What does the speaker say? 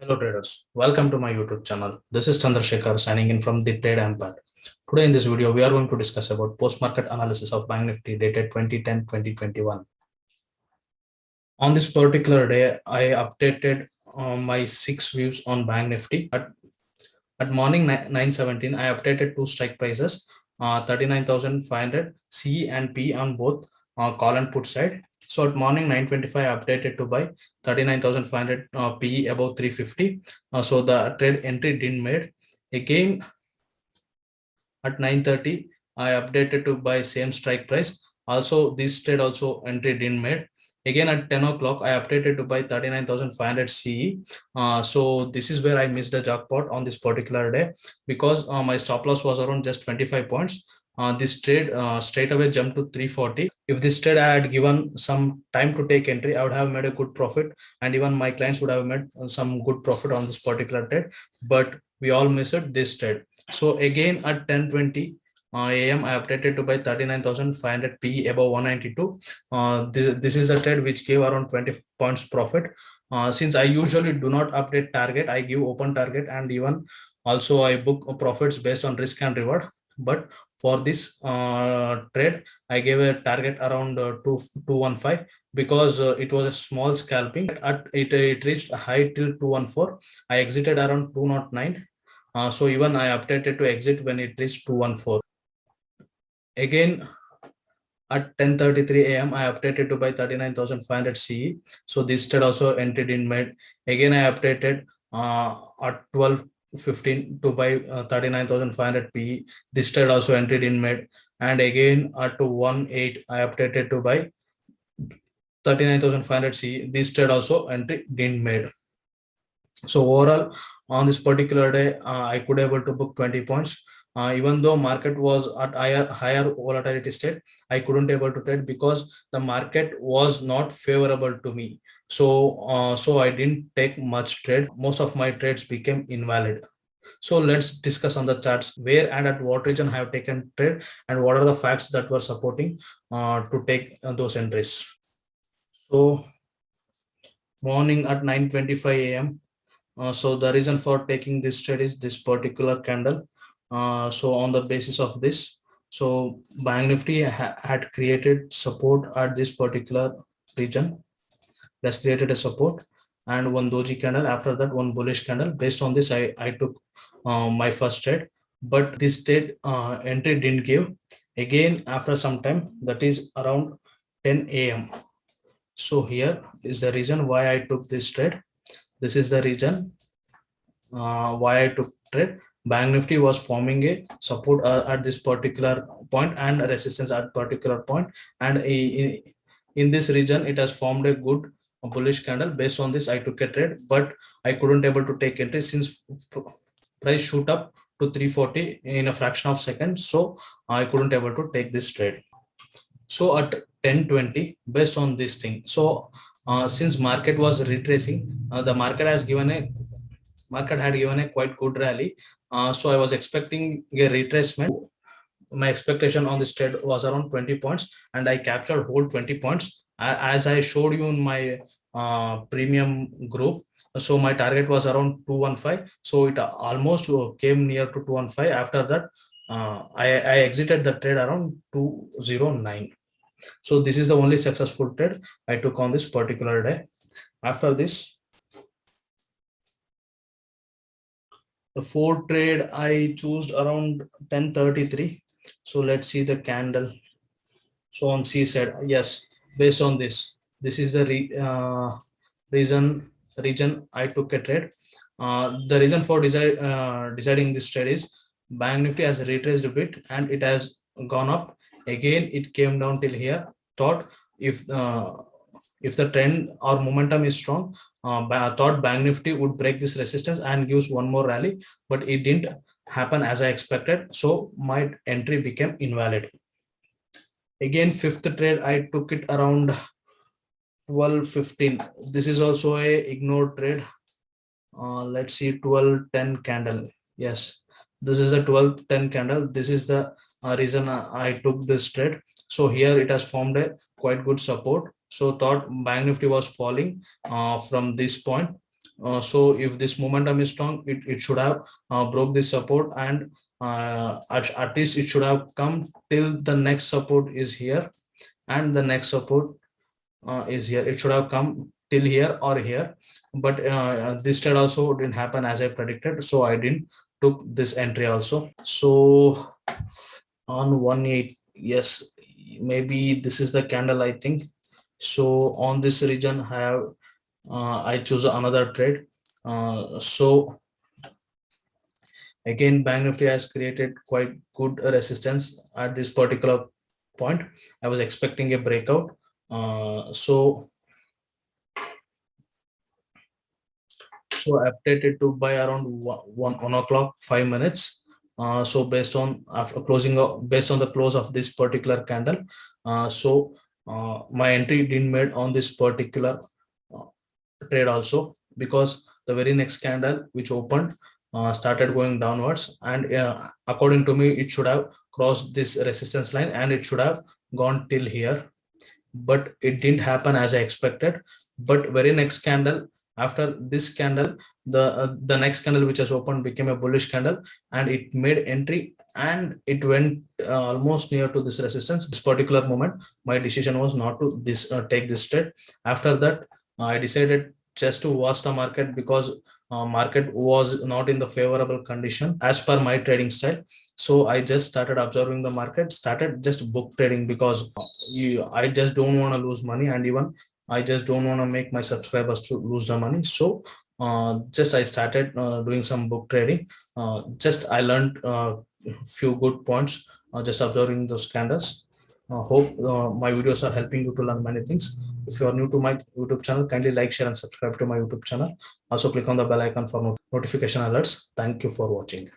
Hello traders, welcome to my YouTube channel. This is Chandrasekhar signing in from the Trade Empire. Today in this video, we are going to discuss about post-market analysis of Bank Nifty dated 2010-2021. On this particular day, I updated my 6 views on Bank Nifty. At morning 9:17, I updated two strike prices, 39,500 C and P on both call and put side. So at morning 9:25, I updated to buy 39,500 P above 350. So the trade entry didn't made. Again at 9:30, I updated to buy same strike price. Also, this trade also entry didn't made. Again at 10 o'clock, I updated to buy 39,500 CE. So this is where I missed the jackpot on this particular day because my stop loss was around just 25 points. This trade straight away jumped to 340. If this trade I had given some time to take entry, I would have made a good profit, and even my clients would have made some good profit on this particular trade. But we all missed this trade. So again at 10:20 AM, I updated to buy 39,500 P above 192. This is a trade which gave around 20 points profit. Since I usually do not update target, I give open target, and even also I book profits based on risk and reward. But for this trade, I gave a target around 215 because it was a small scalping. It reached high till 214. I exited around 209. So even I updated to exit when it reached 214. Again at 10:33 a.m. I updated to buy 39,500 CE. So this trade also entered in mid. Again I updated at 12:15 to buy 39,500 PE. This trade also entered in mid. And again at 1:08 I updated to buy 39,500 CE. This trade also entered in mid. So overall on this particular day, I could able to book 20 points. Even though market was at higher volatility state, I couldn't able to trade because the market was not favorable to me. So I didn't take much trade. Most of my trades became invalid. So let's discuss on the charts where and at what region I have taken trade and what are the facts that were supporting to take those entries. So morning at 9:25 a.m. So the reason for taking this trade is this particular candle. So on the basis of this, so Bank Nifty had created support at this particular region. That's created a support and one doji candle. After that, one bullish candle. Based on this, I took my first trade. But this trade entry didn't give. Again, after some time, that is around 10 a.m. So here is the reason why I took this trade. This is the reason why I took trade. Bank Nifty was forming a support at this particular point and resistance at particular point, and in this region it has formed a good bullish candle. Based on this, I took a trade, but I couldn't able to take entry since price shoot up to 340 in a fraction of seconds. So I couldn't able to take this trade. So at 10:20, based on this thing, so since market was retracing, the market had given a quite good rally. So I was expecting a retracement. My expectation on this trade was around 20 points, and I captured whole 20 points. As I showed you in my premium group, so my target was around 215. So it almost came near to 215. After that, I exited the trade around 209. So this is the only successful trade I took on this particular day. After this, the fourth trade I chose around 10:33. So let's see the candle. So on C side, yes, based on this is the region I took a trade. The reason for deciding this trade is Bank Nifty has retraced a bit and it has gone up. Again, it came down till here. Thought if the trend or momentum is strong, I thought Bank Nifty would break this resistance and gives one more rally, but it didn't happen as I expected. So my entry became invalid. Again, fifth trade, I took it around 12:15. This is also a ignored trade. Let's see, 12:10 candle. Yes, this is a 12:10 candle. This is the reason I took this trade. So here it has formed a quite good support. So thought Bank Nifty was falling from this point. So if this momentum is strong, it should have broke this support, and at least it should have come till the next support is here, and the next support is here. It should have come till here or here, but this trade also didn't happen as I predicted, so I didn't took this entry also. So on 1.8, yes, maybe this is the candle, I think. So on this region I choose another trade. So again, Bank Nifty has created quite good resistance at this particular point. I was expecting a breakout. So updated to buy around 1 o'clock 5 minutes. So based on after closing based on the close of this particular candle, my entry didn't made on this particular uh, trade also, because the very next candle which opened started going downwards, and according to me it should have crossed this resistance line and it should have gone till here, but it didn't happen as I expected. But very next candle after this candle, the next candle which has opened became a bullish candle, and it made entry and it went almost near to this resistance. This particular moment my decision was not to take this trade. After that I decided just to watch the market, because market was not in the favorable condition as per my trading style. So I just started observing the market, started just book trading, because I just don't want to lose money, and even I just don't want to make my subscribers to lose the money. So just I started doing some book trading. Just I learned few good points just observing those candles. Hope my videos are helping you to learn many things. If you are new to my YouTube channel, kindly like, share, and subscribe to my YouTube channel. Also click on the bell icon for notification alerts. Thank you for watching.